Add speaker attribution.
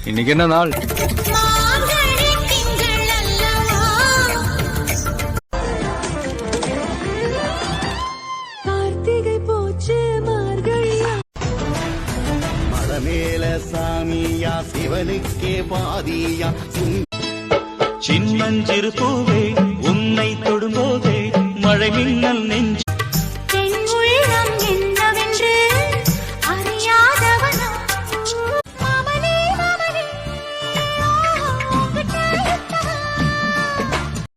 Speaker 1: இன்னைக்கு என்ன நாள்?
Speaker 2: கார்த்திகை போச்சு மார்கழியா.
Speaker 3: மலமேல சாமியா சிவனுக்கே பாதியா.
Speaker 4: சின்னஞ்சிறு பூவே உன்னை தொடும்போதே மழை மின்னல் நெஞ்சு